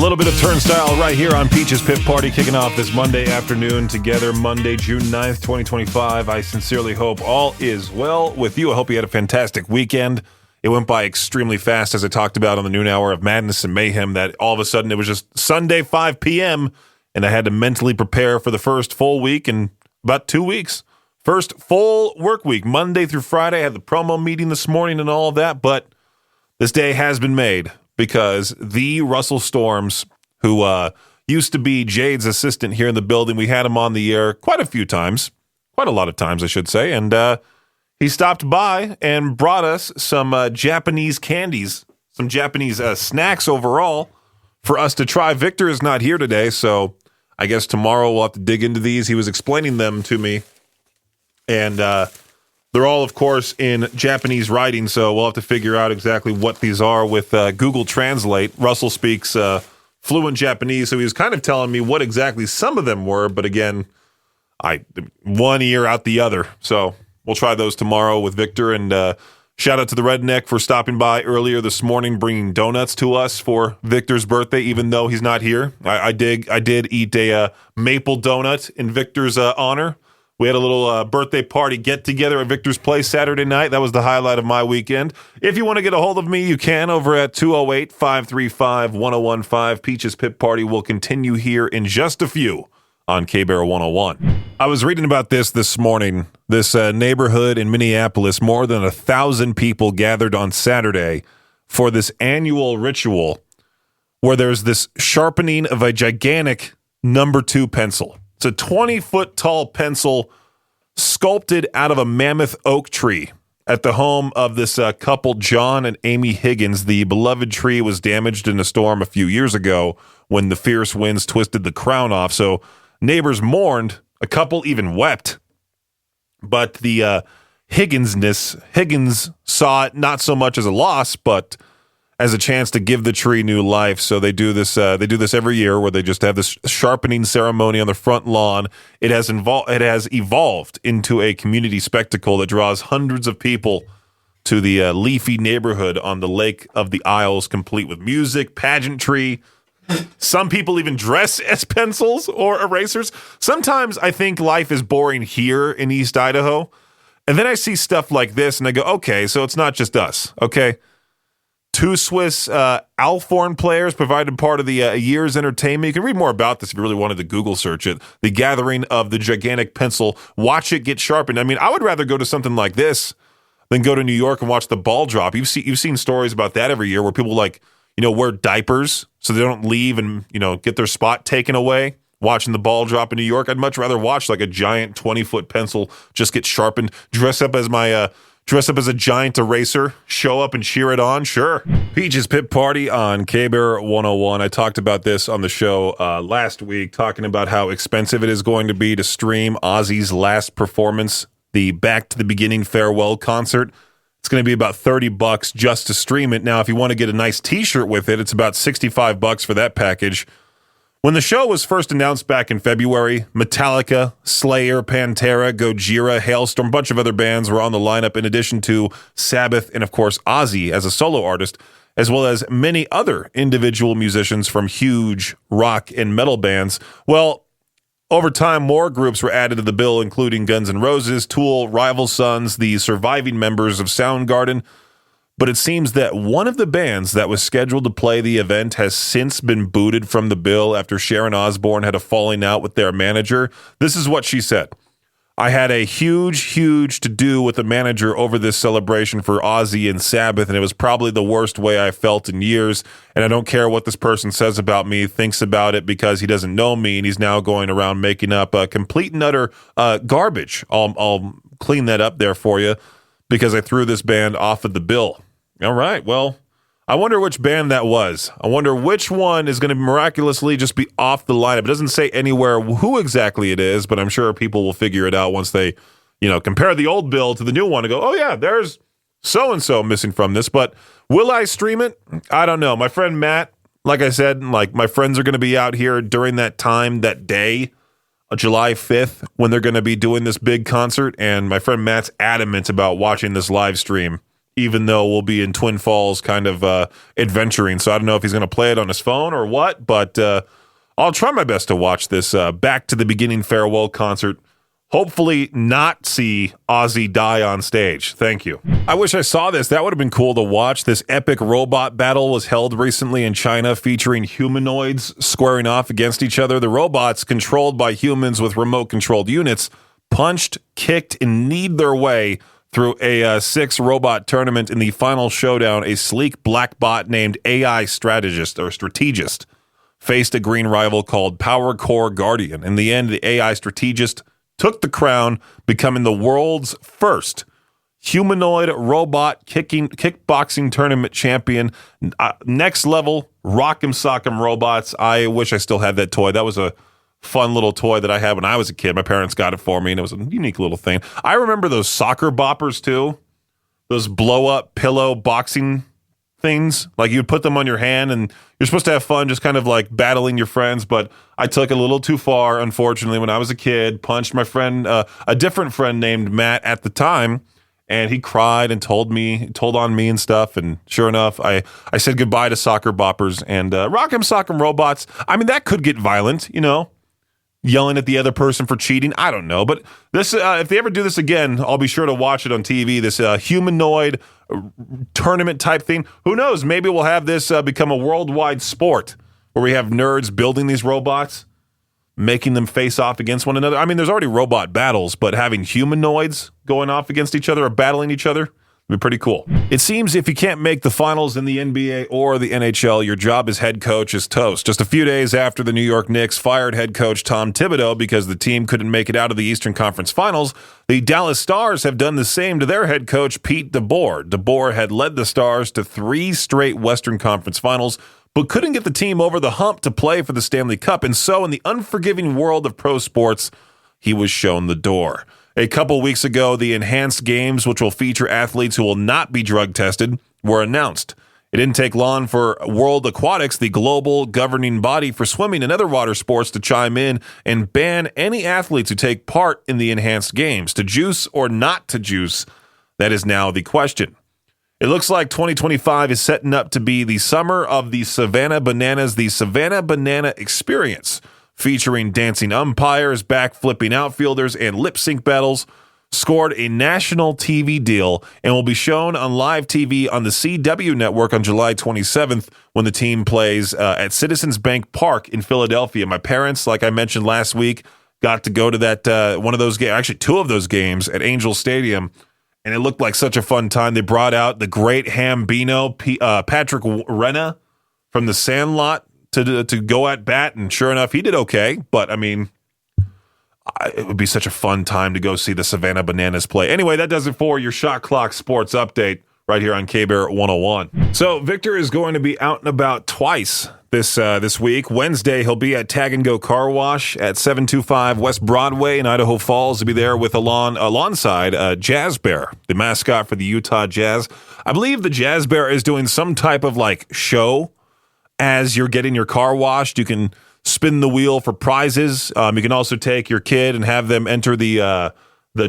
little bit of Turnstile right here on Peach's Pit Party, kicking off this Monday afternoon together, Monday, June 9th, 2025. I sincerely hope all is well with you. I hope you had a fantastic weekend. It went by extremely fast, as I talked about on the noon hour of Madness and Mayhem, that all of a sudden it was just Sunday, 5 p.m., and I had to mentally prepare for the first full week in about 2 weeks. First full work week, Monday through Friday. I had the promo meeting this morning and all of that, but this day has been made because the Russell Storms, who used to be Jade's assistant here in the building, we had him on the air quite a lot of times, I should say, and he stopped by and brought us some Japanese candies, some Japanese snacks overall for us to try. Viktor is not here today, so I guess tomorrow we'll have to dig into these. He was explaining them to me, and they're all, of course, in Japanese writing, so we'll have to figure out exactly what these are with Google Translate. Russell speaks fluent Japanese, so he was kind of telling me what exactly some of them were, but again, one ear out the other. So we'll try those tomorrow with Viktor, and shout out to the Redneck for stopping by earlier this morning, bringing donuts to us for Viktor's birthday, even though he's not here. I did eat a maple donut in Viktor's honor. We had a little birthday party get-together at Viktor's place Saturday night. That was the highlight of my weekend. If you want to get a hold of me, you can over at 208-535-1015. Peach's Pit Party will continue here in just a few on K-Bear 101. I was reading about this morning. This neighborhood in Minneapolis, more than 1,000 people gathered on Saturday for this annual ritual where there's this sharpening of a gigantic number 2 pencil. It's a 20-foot tall pencil sculpted out of a mammoth oak tree at the home of this couple, John and Amy Higgins. The beloved tree was damaged in a storm a few years ago when the fierce winds twisted the crown off. So neighbors mourned. A couple even wept. But the Higgins saw it not so much as a loss, but as a chance to give the tree new life. So they do this every year, where they just have this sharpening ceremony on the front lawn. It has evolved into a community spectacle that draws hundreds of people to the leafy neighborhood on the Lake of the Isles, complete with music, pageantry. Some people even dress as pencils or erasers. Sometimes I think life is boring here in East Idaho, and then I see stuff like this, and I go, okay, so it's not just us, okay? 2 Swiss Alphorn players provided part of the year's entertainment. You can read more about this if you really wanted to Google search it. The gathering of the gigantic pencil. Watch it get sharpened. I mean, I would rather go to something like this than go to New York and watch the ball drop. You've seen stories about that every year where people wear diapers so they don't leave and, get their spot taken away watching the ball drop in New York. I'd much rather watch like a giant 20-foot pencil just get sharpened, dress up as a giant eraser, show up and cheer it on, sure. Peach's Pit Party on K-Bear 101. I talked about this on the show last week, talking about how expensive it is going to be to stream Ozzy's last performance, the Back to the Beginning farewell concert. It's going to be about $30 just to stream it. Now, if you want to get a nice t-shirt with it, it's about $65 for that package. When the show was first announced back in February, Metallica, Slayer, Pantera, Gojira, Hailstorm, a bunch of other bands were on the lineup, in addition to Sabbath and, of course, Ozzy as a solo artist, as well as many other individual musicians from huge rock and metal bands. Well, over time, more groups were added to the bill, including Guns N' Roses, Tool, Rival Sons, the surviving members of Soundgarden. But it seems that one of the bands that was scheduled to play the event has since been booted from the bill after Sharon Osbourne had a falling out with their manager. This is what she said. I had a huge to-do with the manager over this celebration for Ozzy and Sabbath, and it was probably the worst way I felt in years, and I don't care what this person says about me, thinks about it because he doesn't know me, and he's now going around making up complete and utter garbage. I'll clean that up there for you because I threw this band off of the bill. All right, well, I wonder which band that was. I wonder which one is going to miraculously just be off the lineup. It doesn't say anywhere who exactly it is, but I'm sure people will figure it out once they, compare the old bill to the new one and go, oh yeah, there's so-and-so missing from this. But will I stream it? I don't know. My friend Matt, like I said, my friends are going to be out here during that time, that day, July 5th, when they're going to be doing this big concert. And my friend Matt's adamant about watching this live stream. even though we'll be in Twin Falls kind of adventuring. So I don't know if he's going to play it on his phone or what, but I'll try my best to watch this Back to the Beginning farewell concert. Hopefully not see Ozzy die on stage. Thank you. I wish I saw this. That would have been cool to watch. This epic robot battle was held recently in China featuring humanoids squaring off against each other. The robots, controlled by humans with remote-controlled units, punched, kicked, and kneed their way through a six-robot tournament. In the final showdown, a sleek black bot named AI Strategist faced a green rival called Power Core Guardian. In the end, the AI Strategist took the crown, becoming the world's first humanoid robot kickboxing tournament champion. Next level, rock'em sock'em robots. I wish I still had that toy. That was a fun little toy that I had when I was a kid. My parents got it for me, and it was a unique little thing. I remember those soccer boppers, too. Those blow-up pillow boxing things. Like, you'd put them on your hand, and you're supposed to have fun just kind of like battling your friends, but I took it a little too far, unfortunately, when I was a kid. Punched my friend, a different friend named Matt at the time, and he cried and told on me and stuff, and sure enough, I said goodbye to soccer boppers and rock'em sock'em robots. I mean, that could get violent, yelling at the other person for cheating. I don't know. But this, if they ever do this again, I'll be sure to watch it on TV. This humanoid tournament type thing. Who knows? Maybe we'll have this become a worldwide sport where we have nerds building these robots, making them face off against one another. I mean, there's already robot battles, but having humanoids going off against each other or battling each other would be pretty cool. It seems if you can't make the finals in the NBA or the NHL, your job as head coach is toast. Just a few days after the New York Knicks fired head coach Tom Thibodeau because the team couldn't make it out of the Eastern Conference Finals, the Dallas Stars have done the same to their head coach Pete DeBoer. DeBoer had led the Stars to 3 straight Western Conference Finals, but couldn't get the team over the hump to play for the Stanley Cup. And so in the unforgiving world of pro sports, he was shown the door. A couple weeks ago, the enhanced games, which will feature athletes who will not be drug tested, were announced. It didn't take long for World Aquatics, the global governing body for swimming and other water sports, to chime in and ban any athletes who take part in the enhanced games. To juice or not to juice, that is now the question. It looks like 2025 is setting up to be the summer of the Savannah Bananas, the Savannah Banana Experience, featuring dancing umpires, back-flipping outfielders, and lip-sync battles, scored a national TV deal and will be shown on live TV on the CW network on July 27th when the team plays at Citizens Bank Park in Philadelphia. My parents, like I mentioned last week, got to go to that one of those games, actually 2 of those games at Angel Stadium, and it looked like such a fun time. They brought out the great Hambino, Patrick Renna from The Sandlot, to go at bat, and sure enough, he did okay. But, I mean, it would be such a fun time to go see the Savannah Bananas play. Anyway, that does it for your Shot Clock Sports Update right here on K-Bear 101. So, Viktor is going to be out and about twice this week. Wednesday, he'll be at Tag and Go Car Wash at 725 West Broadway in Idaho Falls. He'll be there with alongside Jazz Bear, the mascot for the Utah Jazz. I believe the Jazz Bear is doing some type of, show as you're getting your car washed. You can spin the wheel for prizes. You can also take your kid and have them enter the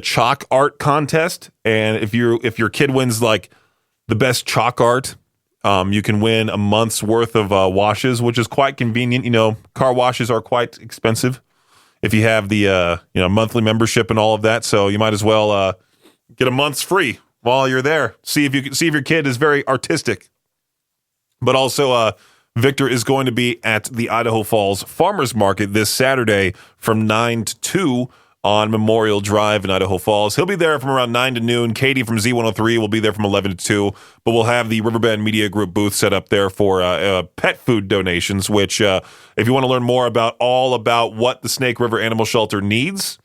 chalk art contest. And if your kid wins the best chalk art, you can win a month's worth of washes, which is quite convenient. Car washes are quite expensive if you have the monthly membership and all of that. So you might as well get a month's free while you're there. See if your kid is very artistic. But also, Viktor is going to be at the Idaho Falls Farmers Market this Saturday from 9 to 2 on Memorial Drive in Idaho Falls. He'll be there from around 9 to noon. Katie from Z103 will be there from 11 to 2. But we'll have the Riverbend Media Group booth set up there for pet food donations, which if you want to learn more about what the Snake River Animal Shelter needs,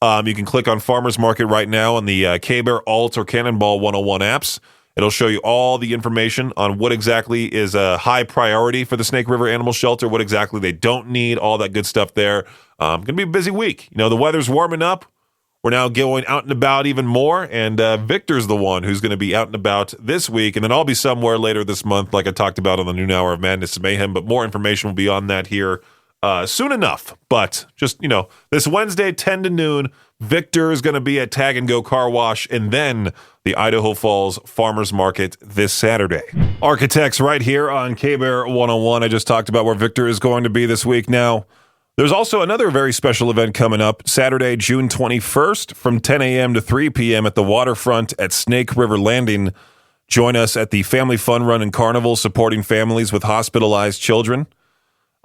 you can click on Farmers Market right now on the K-Bear, Alt, or Cannonball 101 apps. It'll show you all the information on what exactly is a high priority for the Snake River Animal Shelter, what exactly they don't need, all that good stuff there. Going to be a busy week. The weather's warming up. We're now going out and about even more, and Viktor's the one who's going to be out and about this week, and then I'll be somewhere later this month, like I talked about on the noon hour of Madness and Mayhem, but more information will be on that here soon enough. But just, this Wednesday, 10 to noon, Viktor is going to be at Tag and Go Car Wash, and then the Idaho Falls Farmers Market this Saturday. Architects right here on K-Bear 101. I just talked about where Viktor is going to be this week. Now, there's also another very special event coming up Saturday, June 21st from 10 a.m. to 3 p.m. at the waterfront at Snake River Landing. Join us at the Family Fun Run and Carnival supporting families with hospitalized children.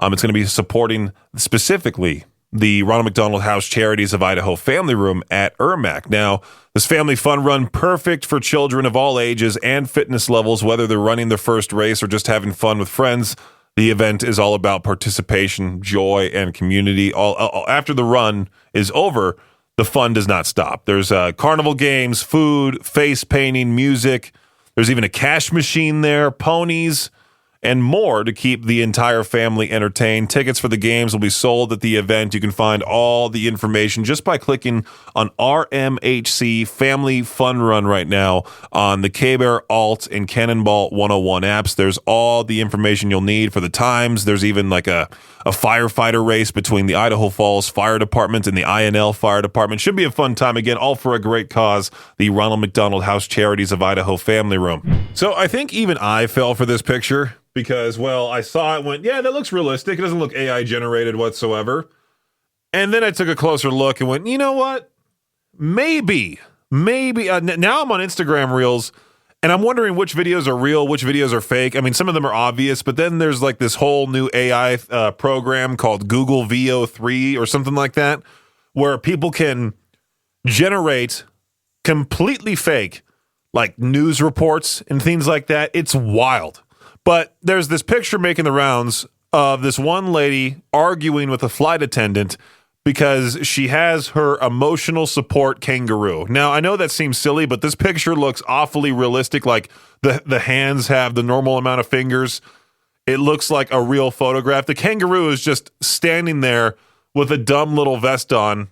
It's going to be supporting specifically the Ronald McDonald House Charities of Idaho Family Room at Ermac. Now, this Family Fun Run, perfect for children of all ages and fitness levels, whether they're running their first race or just having fun with friends. The event is all about participation, joy, and community. After the run is over, the fun does not stop. There's carnival games, food, face painting, music. There's even a cash machine there, ponies, and more to keep the entire family entertained. Tickets for the games will be sold at the event. You can find all the information just by clicking on RMHC Family Fun Run right now on the K-Bear, Alt, and Cannonball 101 apps. There's all the information you'll need for the times. There's even like a firefighter race between the Idaho Falls Fire Department and the INL Fire Department. Should be a fun time. Again, all for a great cause, the Ronald McDonald House Charities of Idaho Family Room. So I think even I fell for this picture. Because, well, I saw it, went, yeah, that looks realistic. It doesn't look AI generated whatsoever. And then I took a closer look and went, you know what? Maybe. Now I'm on Instagram Reels, and I'm wondering which videos are real, which videos are fake. I mean, some of them are obvious, but then there's like this whole new AI program called Google VO3 or something like that, where people can generate completely fake, like news reports and things like that. It's wild. But there's this picture making the rounds of this one lady arguing with a flight attendant because she has her emotional support kangaroo. Now, I know that seems silly, but this picture looks awfully realistic. Like the hands have the normal amount of fingers. It looks like a real photograph. The kangaroo is just standing there with a dumb little vest on.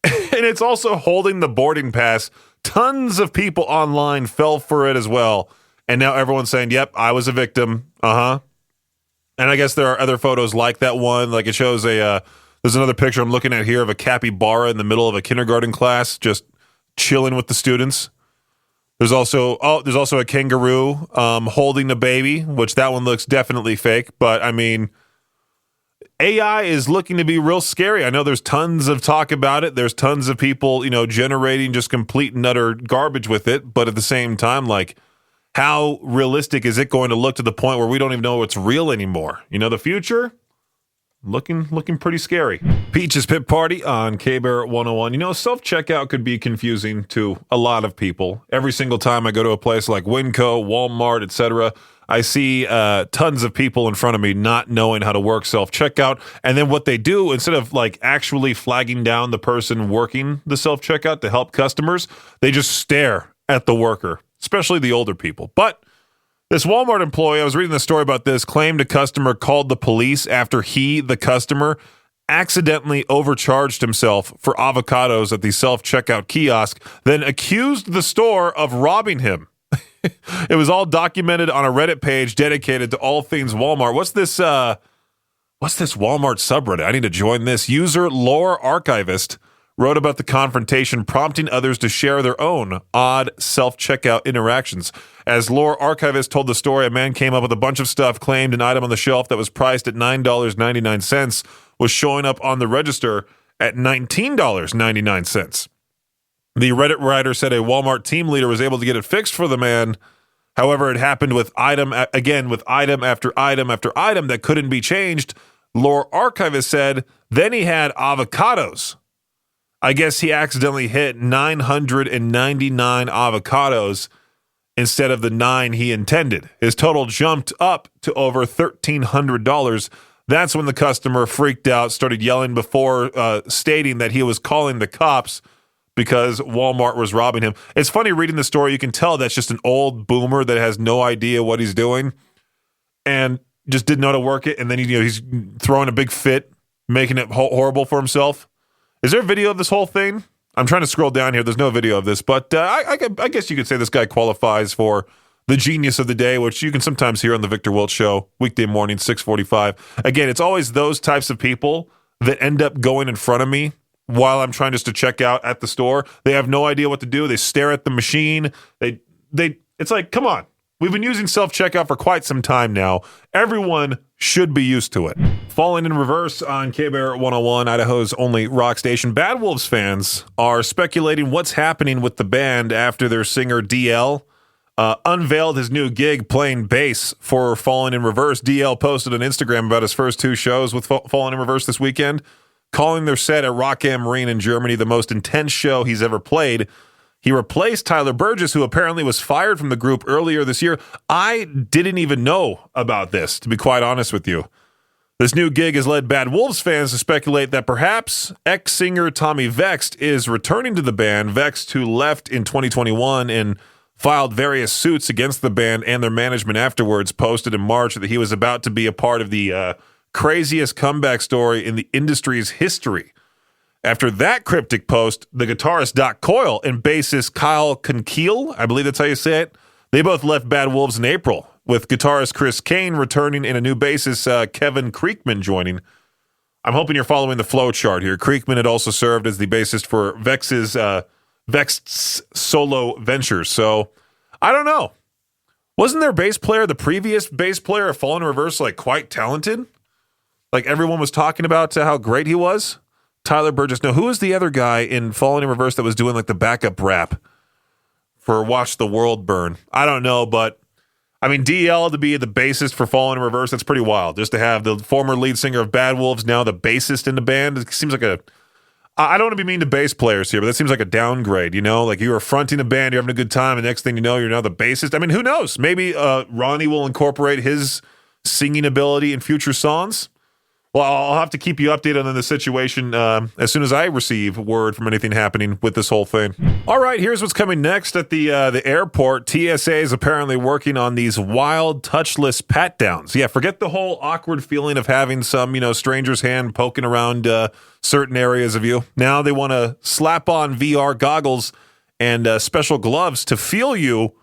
And it's also holding the boarding pass. Tons of people online fell for it as well. And now everyone's saying, yep, I was a victim. And I guess there are other photos like that one. Like it shows there's another picture I'm looking at here of a capybara in the middle of a kindergarten class, just chilling with the students. There's also a kangaroo holding a baby, which that one looks definitely fake. But I mean, AI is looking to be real scary. I know there's tons of talk about it. There's tons of people, generating just complete and utter garbage with it. But at the same time, like, how realistic is it going to look to the point where we don't even know it's real anymore? The future looking pretty scary. Peach's Pit Party on K-Bear 101. Self-checkout could be confusing to a lot of people. Every single time I go to a place like Winco, Walmart, etc., I see tons of people in front of me not knowing how to work self-checkout. And then what they do, instead of like actually flagging down the person working the self-checkout to help customers, they just stare at the worker, especially the older people. But this Walmart employee, I was reading the story about this, claimed a customer called the police after he, the customer, accidentally overcharged himself for avocados at the self-checkout kiosk, then accused the store of robbing him. It was all documented on a Reddit page dedicated to all things Walmart. What's this Walmart subreddit? I need to join this. User Lore Archivist wrote about the confrontation, prompting others to share their own odd self-checkout interactions. As Lore Archivist told the story, a man came up with a bunch of stuff, claimed an item on the shelf that was priced at $9.99 was showing up on the register at $19.99. The Reddit writer said a Walmart team leader was able to get it fixed for the man. However, it happened with item after item after item that couldn't be changed. Lore Archivist said, then he had avocados. I guess he accidentally hit 999 avocados instead of the 9 he intended. His total jumped up to over $1,300. That's when the customer freaked out, started yelling before stating that he was calling the cops because Walmart was robbing him. It's funny reading the story. You can tell that's just an old boomer that has no idea what he's doing and just didn't know how to work it. And then he's throwing a big fit, making it horrible for himself. Is there a video of this whole thing? I'm trying to scroll down here. There's no video of this, but I guess you could say this guy qualifies for the genius of the day, which you can sometimes hear on the Viktor Wiltz Show, weekday morning, 6:45. Again, it's always those types of people that end up going in front of me while I'm trying just to check out at the store. They have no idea what to do. They stare at the machine. It's like, come on. We've been using self-checkout for quite some time now. Everyone should be used to it. Falling in reverse on K-Bear 101, Idaho's only rock station. Bad Wolves fans are speculating what's happening with the band after their singer DL unveiled his new gig playing bass for Falling in Reverse. DL posted on Instagram about his first 2 shows with Falling in Reverse this weekend, calling their set at Rock am Ring in Germany the most intense show he's ever played. He replaced Tyler Burgess, who apparently was fired from the group earlier this year. I didn't even know about this, to be quite honest with you. This new gig has led Bad Wolves fans to speculate that perhaps ex-singer Tommy Vext is returning to the band. Vext, who left in 2021 and filed various suits against the band and their management afterwards, posted in March that he was about to be a part of the craziest comeback story in the industry's history. After that cryptic post, the guitarist Doc Coyle and bassist Kyle Conkeal, I believe that's how you say it, they both left Bad Wolves in April, with guitarist Chris Kane returning and a new bassist Kevin Creekman joining. I'm hoping you're following the flow chart here. Creekman had also served as the bassist for Vext's solo ventures. So, I don't know. Wasn't their bass player, the previous bass player of Fallen in Reverse, like quite talented? Like everyone was talking about how great he was? Tyler Burgess. No, who was the other guy in Falling in Reverse that was doing like the backup rap for Watch the World Burn? I don't know, but I mean, DL to be the bassist for Falling in Reverse, that's pretty wild. Just to have the former lead singer of Bad Wolves, now the bassist in the band, it seems like I don't want to be mean to bass players here, but that seems like a downgrade, you know? Like you were fronting a band, you're having a good time, and next thing you know, you're now the bassist. I mean, who knows? Maybe Ronnie will incorporate his singing ability in future songs. Well, I'll have to keep you updated on the situation as soon as I receive word from anything happening with this whole thing. All right, here's what's coming next at the airport. TSA is apparently working on these wild, touchless pat-downs. Yeah, forget the whole awkward feeling of having some, stranger's hand poking around certain areas of you. Now they want to slap on VR goggles and special gloves to feel you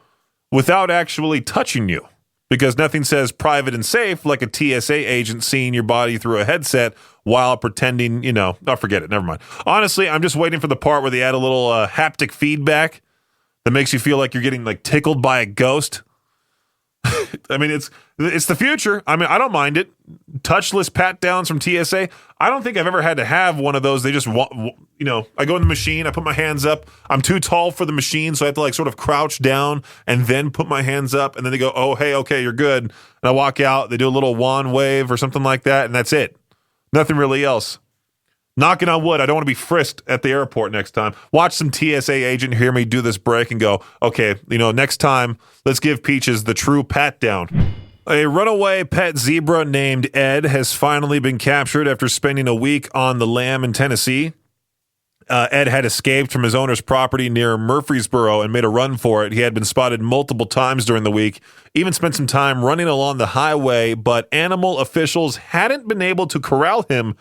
without actually touching you. Because nothing says private and safe like a TSA agent seeing your body through a headset while pretending, forget it. Never mind. Honestly, I'm just waiting for the part where they add a little haptic feedback that makes you feel like you're getting like tickled by a ghost. I mean, it's the future. I mean, I don't mind it. Touchless pat downs from TSA. I don't think I've ever had to have one of those. They just want, I go in the machine, I put my hands up. I'm too tall for the machine, so I have to like sort of crouch down and then put my hands up. And then they go, oh, hey, okay, you're good. And I walk out. They do a little wand wave or something like that, and that's it. Nothing really else. Knocking on wood, I don't want to be frisked at the airport next time. Watch some TSA agent hear me do this break and go, okay, next time, let's give Peaches the true pat down. A runaway pet zebra named Ed has finally been captured after spending a week on the lam in Tennessee. Ed had escaped from his owner's property near Murfreesboro and made a run for it. He had been spotted multiple times during the week, even spent some time running along the highway, but animal officials hadn't been able to corral him.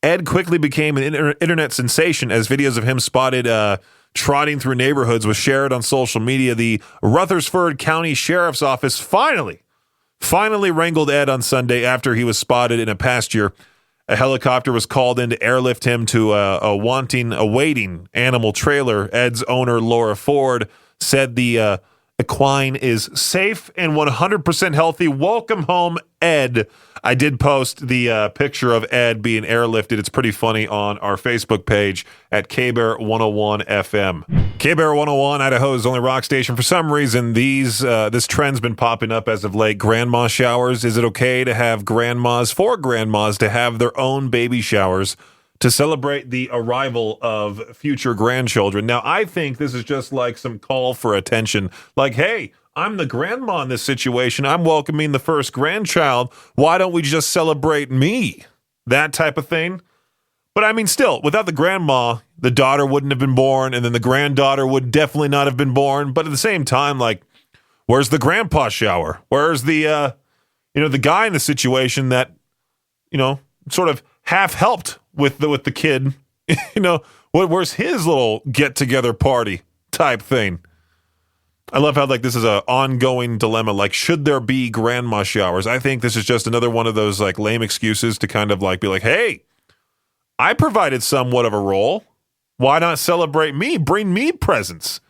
Ed quickly became an internet sensation as videos of him spotted trotting through neighborhoods was shared on social media. The Rutherford County Sheriff's Office finally wrangled Ed on Sunday after he was spotted in a pasture. A helicopter was called in to airlift him to a waiting animal trailer. Ed's owner, Laura Ford, said the equine is safe and 100% healthy. Welcome home, Ed. I did post the picture of Ed being airlifted. It's pretty funny on our Facebook page at KBear 101 FM. KBear 101, Idaho's only rock station. For some reason, this trend's been popping up as of late. Grandma showers. Is it okay to have grandmas to have their own baby showers to celebrate the arrival of future grandchildren? Now, I think this is just like some call for attention. Like, hey, I'm the grandma in this situation. I'm welcoming the first grandchild. Why don't we just celebrate me? That type of thing. But I mean, still, without the grandma, the daughter wouldn't have been born, and then the granddaughter would definitely not have been born. But at the same time, like, where's the grandpa shower? Where's the, the guy in the situation that, sort of half helped with the kid? Where's his little get-together party type thing? I love how like this is an ongoing dilemma. Like, should there be grandma showers? I think this is just another one of those like lame excuses to kind of like be like, hey, I provided somewhat of a role. Why not celebrate me? Bring me presents.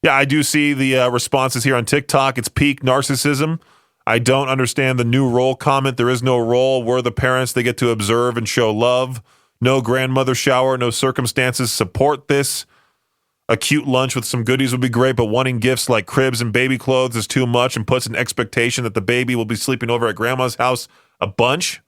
Yeah, I do see the responses here on TikTok. It's peak narcissism. I don't understand the new role comment. There is no role. We're the parents. They get to observe and show love. No grandmother shower, no circumstances support this. A cute lunch with some goodies would be great, but wanting gifts like cribs and baby clothes is too much and puts an expectation that the baby will be sleeping over at grandma's house a bunch.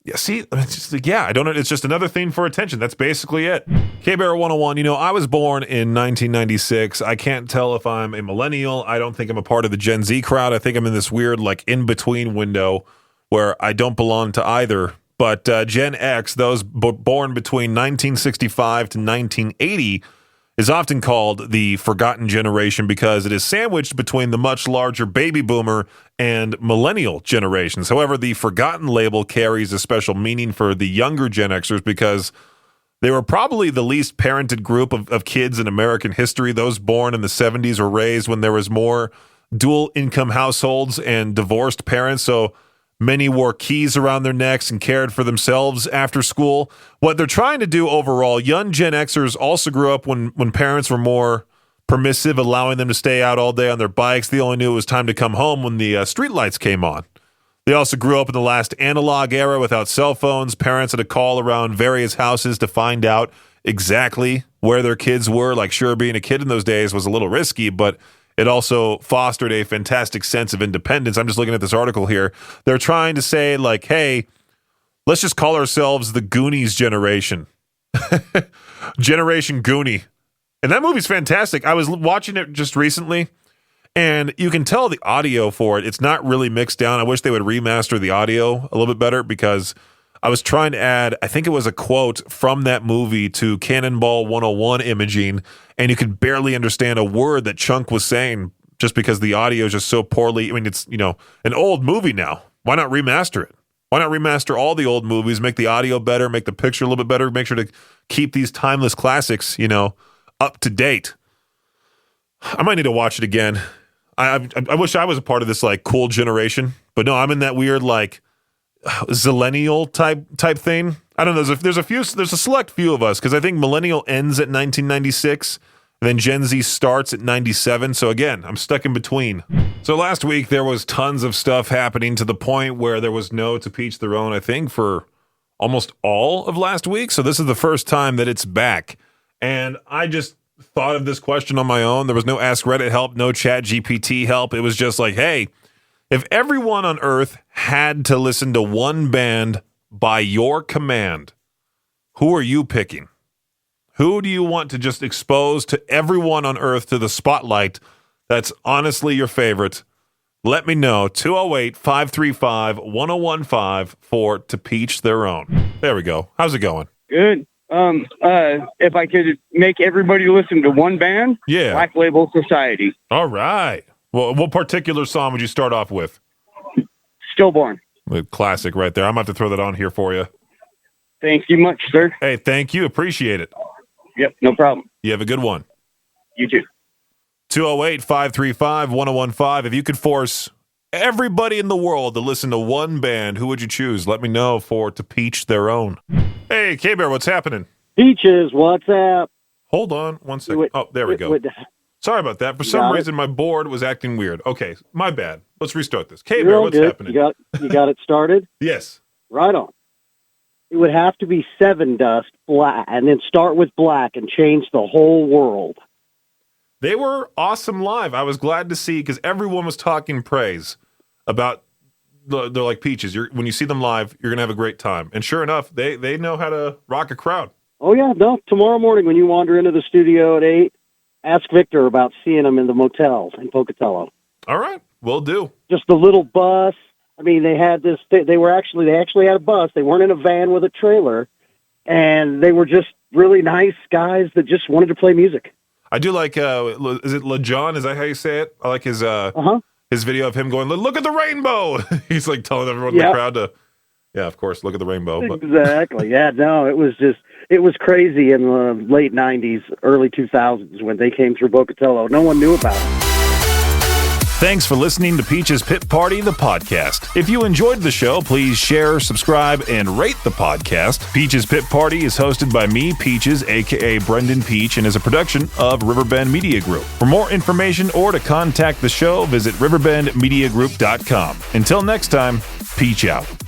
Yeah, see, I don't know. It's just another thing for attention. That's basically it. K-Bear 101, I was born in 1996. I can't tell if I'm a millennial. I don't think I'm a part of the Gen Z crowd. I think I'm in this weird, in-between window where I don't belong to either. But Gen X, those born between 1965 to 1980, is often called the forgotten generation because it is sandwiched between the much larger baby boomer and millennial generations. However, the forgotten label carries a special meaning for the younger Gen Xers because they were probably the least parented group of kids in American history. Those born in the 70s were raised when there was more dual income households and divorced parents, so many wore keys around their necks and cared for themselves after school. What they're trying to do overall, young Gen Xers also grew up when parents were more permissive, allowing them to stay out all day on their bikes. They only knew it was time to come home when the streetlights came on. They also grew up in the last analog era without cell phones. Parents had to call around various houses to find out exactly where their kids were. Sure, being a kid in those days was a little risky, but it also fostered a fantastic sense of independence. I'm just looking at this article here. They're trying to say, hey, let's just call ourselves the Goonies generation. Generation Goonie. And that movie's fantastic. I was watching it just recently, and you can tell the audio for it. It's not really mixed down. I wish they would remaster the audio a little bit better because I was trying to add, I think it was a quote from that movie to Cannonball 101 imaging, and you could barely understand a word that Chunk was saying just because the audio is just so poorly. I mean, it's, an old movie now. Why not remaster it? Why not remaster all the old movies, make the audio better, make the picture a little bit better, make sure to keep these timeless classics, up to date. I might need to watch it again. I wish I was a part of this cool generation, but no, I'm in that weird zillennial type thing. I don't know. There's a select few of us because I think millennial ends at 1996, and then Gen Z starts at 97. So again, I'm stuck in between. So last week there was tons of stuff happening to the point where there was no to each their own, I think, for almost all of last week. So this is the first time that it's back. And I just thought of this question on my own. There was no Ask Reddit help, no Chat GPT help. It was just hey, if everyone on Earth had to listen to one band by your command, who are you picking? Who do you want to just expose to everyone on Earth to the spotlight that's honestly your favorite? Let me know. 208-535-1015 for To Peach Their Own. There we go. How's it going? Good. If I could make everybody listen to one band, yeah, Black Label Society. All right. Well, what particular song would you start off with? Stillborn. Classic right there. I'm going to have to throw that on here for you. Thank you much, sir. Hey, thank you. Appreciate it. Yep, no problem. You have a good one. You too. 208-535-1015. If you could force everybody in the world to listen to one band, who would you choose? Let me know for To Peach Their Own. Hey, K-Bear, what's happening? Peaches, what's up? Hold on one second. There we go. Sorry about that. For some reason, my board was acting weird. Okay, my bad. Let's restart this. K-Bear, what's happening? You got it started? Yes. Right on. It would have to be Seven Dust, Black, and then start with Black and change the whole world. They were awesome live. I was glad to see because everyone was talking praise about. They're like Peaches. When you see them live, you're gonna have a great time. And sure enough, they know how to rock a crowd. Oh yeah, no. Tomorrow morning when you wander into the studio at 8, ask Viktor about seeing them in the motel in Pocatello. All right, will do. Just the little bus. I mean, they had this. They actually had a bus. They weren't in a van with a trailer, and they were just really nice guys that just wanted to play music. I do like. Is it LeJohn? Is that how you say it? I like his. His video of him going, "Look at the rainbow." He's telling everyone in the crowd to. Yeah, of course, look at the rainbow. But. Exactly. Yeah, no, it was crazy in the late 90s, early 2000s when they came through Pocatello. No one knew about it. Thanks for listening to Peach's Pit Party, the podcast. If you enjoyed the show, please share, subscribe, and rate the podcast. Peach's Pit Party is hosted by me, Peaches, aka Brendan Peach, and is a production of Riverbend Media Group. For more information or to contact the show, visit riverbendmediagroup.com. Until next time, Peach out.